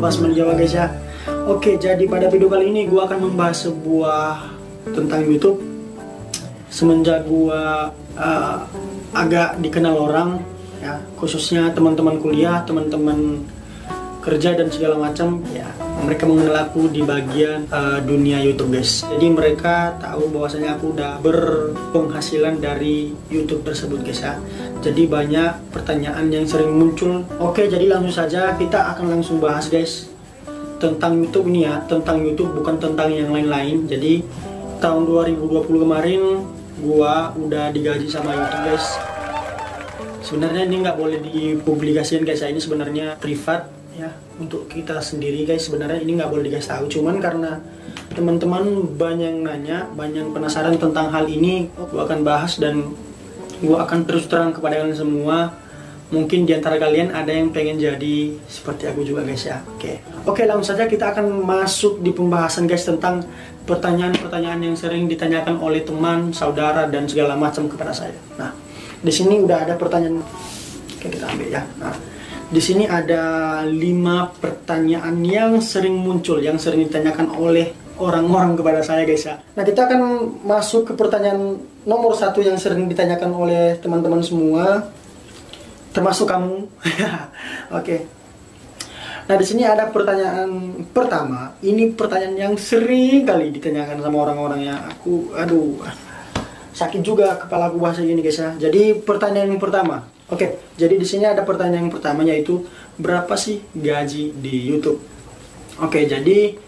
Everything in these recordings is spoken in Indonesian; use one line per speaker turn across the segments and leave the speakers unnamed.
Basman Jawa guys ya. Oke, jadi pada video kali ini gue akan membahas sebuah tentang YouTube. Semenjak gue agak dikenal orang ya, khususnya teman-teman kuliah, teman-teman kerja dan segala macam ya, mereka mengenal aku di bagian dunia YouTube guys. Jadi mereka tahu bahwasanya aku udah berpenghasilan dari YouTube tersebut guys ya. Jadi banyak pertanyaan yang sering muncul. Oke, jadi langsung saja kita akan langsung bahas guys tentang YouTube ini ya, tentang YouTube bukan tentang yang lain-lain. Jadi tahun 2020 kemarin gua udah digaji sama YouTube guys. Sebenarnya ini nggak boleh dipublikasikan guys ya, ini sebenarnya privat ya untuk kita sendiri guys. Sebenarnya ini nggak boleh dikasih tahu, cuman karena teman-teman banyak nanya, banyak penasaran tentang hal ini, gua akan bahas dan gua akan terus terang kepada kalian semua. Mungkin diantara kalian ada yang pengen jadi seperti aku juga guys ya. Oke, langsung saja kita akan masuk di pembahasan guys tentang pertanyaan-pertanyaan yang sering ditanyakan oleh teman, saudara dan segala macam kepada saya. Nah, di sini udah ada pertanyaan. Oke, kita ambil ya. Nah, di sini ada 5 pertanyaan yang sering muncul, yang sering ditanyakan oleh orang-orang kepada saya guys ya. Nah, kita akan masuk ke pertanyaan nomor 1 yang sering ditanyakan oleh teman-teman semua, termasuk kamu. Oke. Nah, di sini ada pertanyaan pertama. Ini pertanyaan yang sering kali ditanyakan sama orang-orang ya. Aduh, sakit juga kepala aku bahasa gini guys ya. Jadi pertanyaan yang pertama. Oke, jadi di sini ada pertanyaan yang pertama, yaitu berapa sih gaji di YouTube? Oke, jadi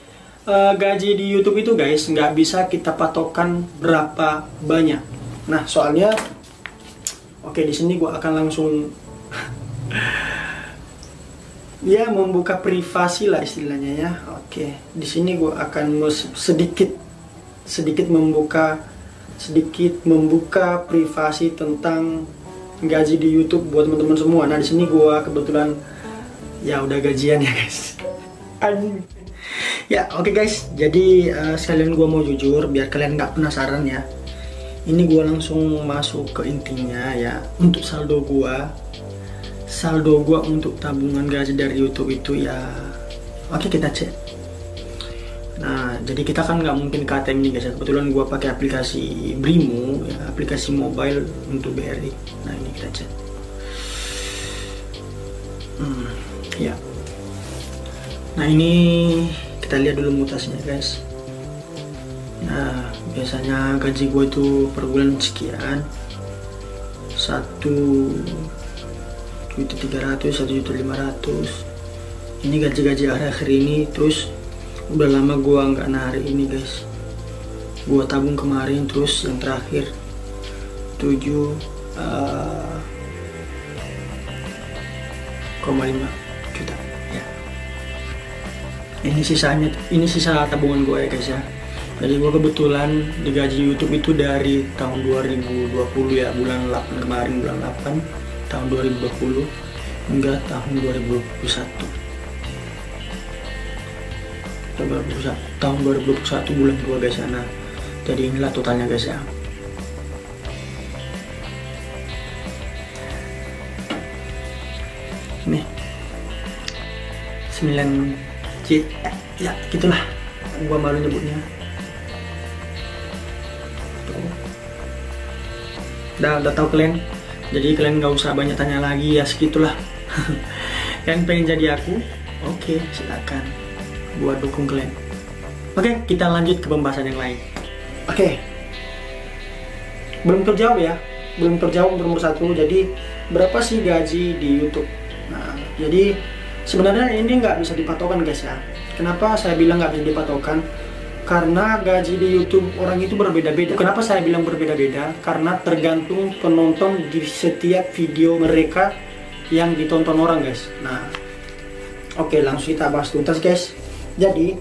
gaji di YouTube itu guys nggak bisa kita patokan berapa banyak. Nah, soalnya di sini gua akan langsung ya membuka privasi lah istilahnya ya. Oke, di sini gue akan sedikit membuka privasi tentang gaji di YouTube buat teman-teman semua. Nah, di sini gue kebetulan ya udah gajian ya guys. Ya oke guys, jadi sekalian gue mau jujur biar kalian nggak penasaran ya. Ini gue langsung masuk ke intinya ya. Untuk saldo gue untuk tabungan gaji dari YouTube itu ya, oke kita cek. Nah, jadi kita kan nggak mungkin ke ATM nih guys. Kebetulan gua pakai aplikasi Brimo ya, aplikasi mobile untuk BRI. Nah, ini kita cek. Ya. Nah, ini kita lihat dulu mutasinya guys. Nah, biasanya gaji gua itu per bulan sekian, 1.300.000, 1.500.000. Ini gaji-gaji akhir-akhir ini. Terus udah lama gua nggak narik ini guys. Gua tabung kemarin, terus yang terakhir 7,5 juta ya. Ini sisa tabungan gua ya guys ya. Jadi gua kebetulan digaji YouTube itu dari tahun 2020 ya, bulan 8 kemarin, bulan 8 tahun 2020 hingga tahun 2021. Tahun 2021 bulan 2 guys ya. Nah, jadi inilah totalnya guys ya. Ini 9 J ya gitulah, gua malu nyebutnya. Udah tahu kalian. Jadi kalian nggak usah banyak tanya lagi ya, segitulah. Kalian pengen jadi aku? Oke, silakan. Buat dukung kalian. Oke, kita lanjut ke pembahasan yang lain. Oke. Belum terjawab ya. Belum terjawab nomor 1. Jadi berapa sih gaji di YouTube? Nah, jadi sebenarnya ini nggak bisa dipatokan guys ya. Kenapa saya bilang nggak bisa dipatokan? Karena gaji di YouTube orang itu berbeda-beda. Kenapa saya bilang berbeda-beda? Karena tergantung penonton di setiap video mereka yang ditonton orang guys. Nah, oke, langsung kita bahas tuntas guys. Jadi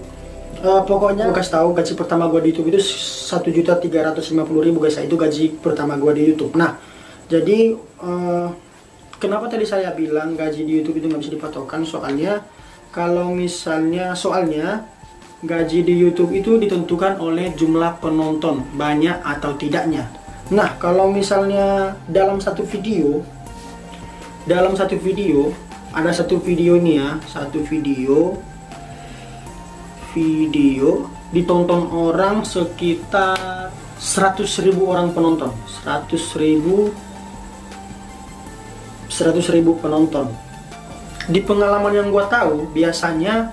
pokoknya gue kasih tahu, gaji pertama gue di YouTube itu 1.350.000 guys. Itu gaji pertama gue di YouTube. Nah, jadi kenapa tadi saya bilang gaji di YouTube itu nggak bisa dipatokan? Soalnya gaji di YouTube itu ditentukan oleh jumlah penonton, banyak atau tidaknya. Nah, kalau misalnya dalam satu video ada satu video ini ya, satu video video ditonton orang sekitar 100.000 orang penonton. 100.000 penonton. Di pengalaman yang gua tahu, biasanya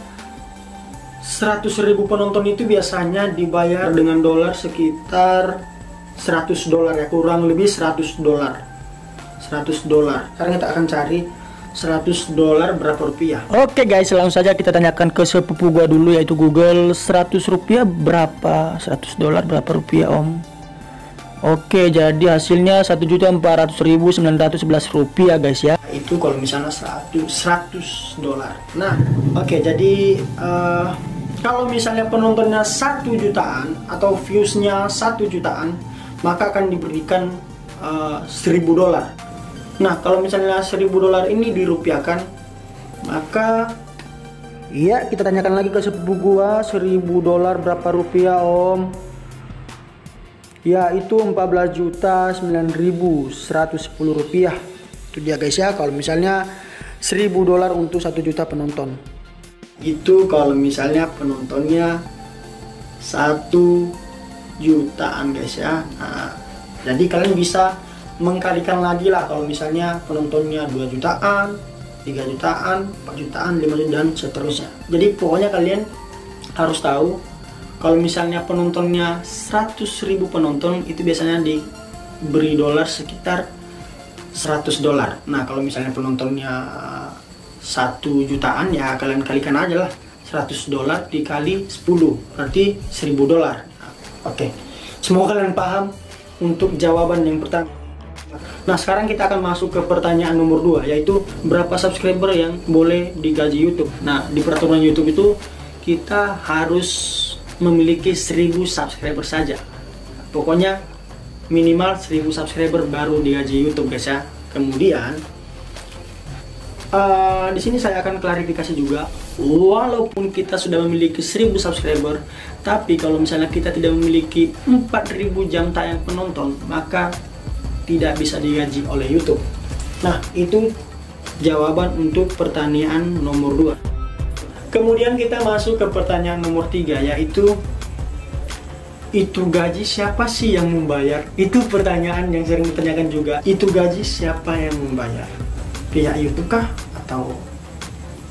100.000 penonton itu biasanya dibayar dengan dolar sekitar $100 ya, kurang lebih $100. Sekarang kita akan cari $100 berapa rupiah. Oke guys, langsung saja kita tanyakan ke sepupu gua dulu, yaitu Google. $100 berapa? $100 berapa rupiah om? Oke, jadi hasilnya $1.400.911 guys ya. Itu kalau misalnya $100. Nah, oke, jadi kalau misalnya penontonnya 1 jutaan atau viewsnya 1 jutaan, maka akan diberikan $1.000. Nah, kalau misalnya $1.000 ini dirupiahkan, maka iya, kita tanyakan lagi ke sepupu gua, $1.000 berapa rupiah om? Ya, itu $14.009.110. Itu dia guys ya, kalau misalnya $1.000 untuk 1 juta penonton. Itu kalau misalnya penontonnya 1 jutaan guys ya. Nah, jadi kalian bisa mengkalikan lagi lah, kalau misalnya penontonnya 2 jutaan, 3 jutaan, 4 jutaan, 5 jutaan, dan seterusnya. Jadi pokoknya kalian harus tahu, kalau misalnya penontonnya 100.000 penonton, itu biasanya diberi dolar sekitar $100. Nah, kalau misalnya penontonnya 1 jutaan, ya kalian kalikan aja lah, $100 dikali 10 berarti $1.000. Oke, semoga kalian paham untuk jawaban yang pertama. Nah, sekarang kita akan masuk ke pertanyaan nomor 2, yaitu berapa subscriber yang boleh digaji YouTube. Nah, di peraturan YouTube itu kita harus memiliki 1.000 subscriber saja. Pokoknya minimal 1.000 subscriber baru digaji YouTube guys ya. Kemudian di sini saya akan klarifikasi juga, walaupun kita sudah memiliki 1.000 subscriber, tapi kalau misalnya kita tidak memiliki 4.000 jam tayang penonton, maka tidak bisa digaji oleh YouTube. Nah, itu jawaban untuk pertanyaan nomor 2. Kemudian kita masuk ke pertanyaan nomor 3, yaitu itu gaji siapa sih yang membayar? Itu pertanyaan yang sering ditanyakan juga. Itu gaji siapa yang membayar? Pihak YouTube kah? Atau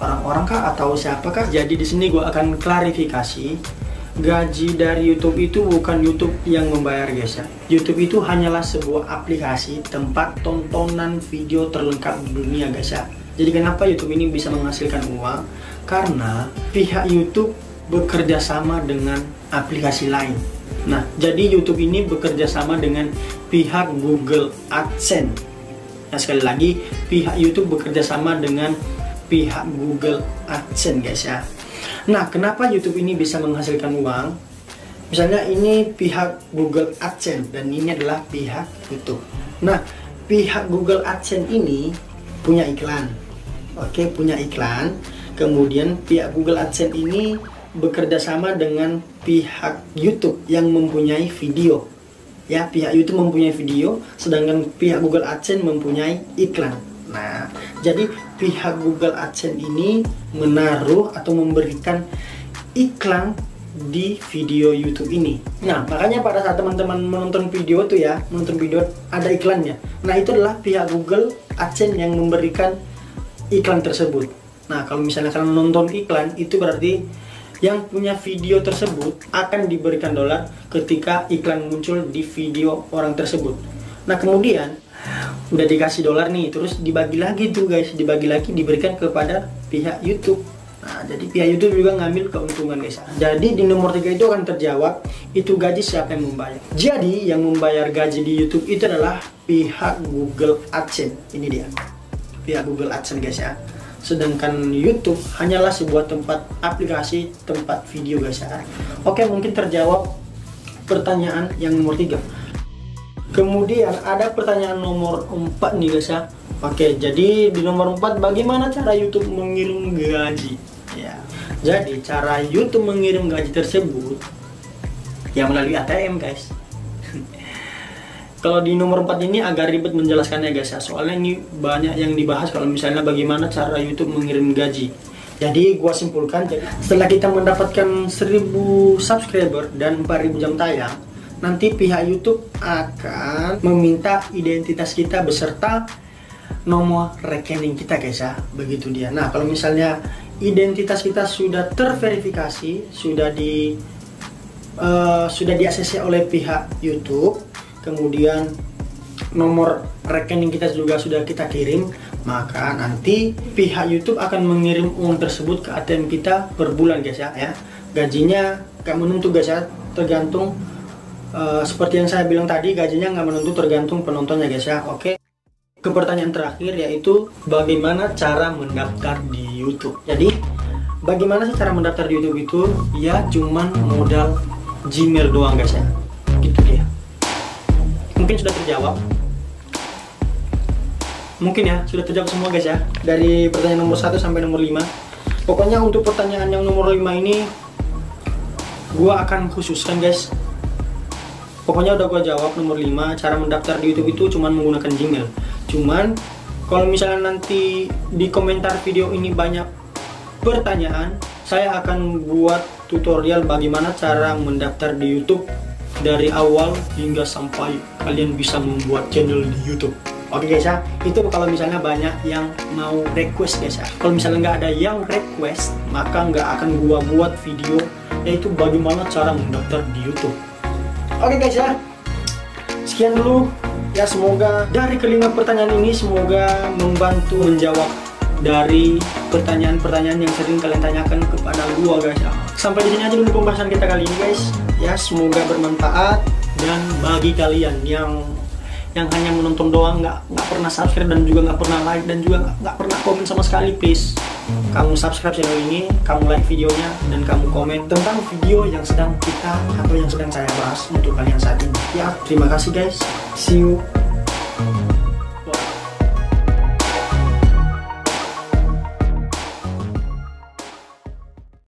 orang-orang kah? Atau siapakah? Jadi di sini gue akan klarifikasi. Gaji dari YouTube itu bukan YouTube yang membayar guys ya. YouTube itu hanyalah sebuah aplikasi tempat tontonan video terlengkap di dunia guys ya. Jadi kenapa YouTube ini bisa menghasilkan uang? Karena pihak YouTube bekerja sama dengan aplikasi lain. Nah, jadi YouTube ini bekerja sama dengan pihak Google AdSense. Nah, sekali lagi, pihak YouTube bekerja sama dengan pihak Google AdSense guys ya. Nah, kenapa YouTube ini bisa menghasilkan uang? Misalnya ini pihak Google AdSense dan ini adalah pihak YouTube. Nah, pihak Google AdSense ini punya iklan. Oke, punya iklan. Kemudian pihak Google AdSense ini bekerja sama dengan pihak YouTube yang mempunyai video. Ya, pihak YouTube mempunyai video, sedangkan pihak Google AdSense mempunyai iklan. Nah, jadi pihak Google AdSense ini menaruh atau memberikan iklan di video YouTube ini. Nah, makanya pada saat teman-teman menonton video tuh ya, menonton video ada iklannya. Nah, itu adalah pihak Google AdSense yang memberikan iklan tersebut. Nah, kalau misalnya kalian nonton iklan, itu berarti yang punya video tersebut akan diberikan dolar ketika iklan muncul di video orang tersebut. Nah, kemudian udah dikasih dolar nih, terus dibagi lagi tuh guys, dibagi lagi, diberikan kepada pihak YouTube. Nah, jadi pihak YouTube juga ngambil keuntungan guys. Jadi di nomor 3 itu akan terjawab, itu gaji siapa yang membayar. Jadi yang membayar gaji di YouTube itu adalah pihak Google AdSense. Ini dia, pihak Google AdSense guys ya. Sedangkan YouTube hanyalah sebuah tempat aplikasi, tempat video guys ya. Oke, mungkin terjawab pertanyaan yang nomor 3. Kemudian ada pertanyaan nomor 4 nih guys ya. Oke, jadi di nomor 4, bagaimana cara YouTube mengirim gaji? Ya, jadi cara YouTube mengirim gaji tersebut ya melalui ATM guys. Kalau di nomor 4 ini agak ribet menjelaskannya guys ya, soalnya ini banyak yang dibahas kalau misalnya bagaimana cara YouTube mengirim gaji. Jadi gua simpulkan, jadi setelah kita mendapatkan 1000 subscriber dan 4000 jam tayang, nanti pihak YouTube akan meminta identitas kita beserta nomor rekening kita guys ya, begitu dia. Nah kalau misalnya identitas kita sudah terverifikasi, sudah diakses oleh pihak YouTube, kemudian nomor rekening kita juga sudah kita kirim, maka nanti pihak YouTube akan mengirim uang tersebut ke ATM kita per bulan guys ya. Gajinya gak menentu guys ya, tergantung seperti yang saya bilang tadi, gajinya nggak menentu, tergantung penontonnya guys ya. Oke. Ke pertanyaan terakhir, yaitu bagaimana cara mendaftar di YouTube. Jadi bagaimana sih cara mendaftar di YouTube itu? Ya cuman modal Gmail doang guys ya, gitu dia. Mungkin sudah terjawab, mungkin ya sudah terjawab semua guys ya, dari pertanyaan nomor 1 sampai nomor 5. Pokoknya untuk pertanyaan yang nomor 5 ini gua akan khususkan guys. Pokoknya udah gua jawab nomor 5, cara mendaftar di YouTube itu cuman menggunakan Gmail. Cuman kalau misalnya nanti di komentar video ini banyak pertanyaan, saya akan buat tutorial bagaimana cara mendaftar di YouTube dari awal hingga sampai kalian bisa membuat channel di YouTube. Oke guys ya, itu kalau misalnya banyak yang mau request guys ya. Kalau misalnya nggak ada yang request, maka nggak akan gua buat video yaitu bagaimana cara mendaftar di YouTube. Oke guys ya, sekian dulu ya, semoga dari kelima pertanyaan ini semoga membantu menjawab dari pertanyaan-pertanyaan yang sering kalian tanyakan kepada gua guys ya. Sampai di sini aja dulu pembahasan kita kali ini guys ya, semoga bermanfaat. Dan bagi kalian yang hanya menonton doang, nggak pernah subscribe dan juga nggak pernah like dan juga nggak pernah komen sama sekali, please kamu subscribe channel ini, kamu like videonya, dan kamu komen tentang video yang sedang kita atau yang sedang saya bahas untuk kalian saat ini ya. Terima kasih guys, see you.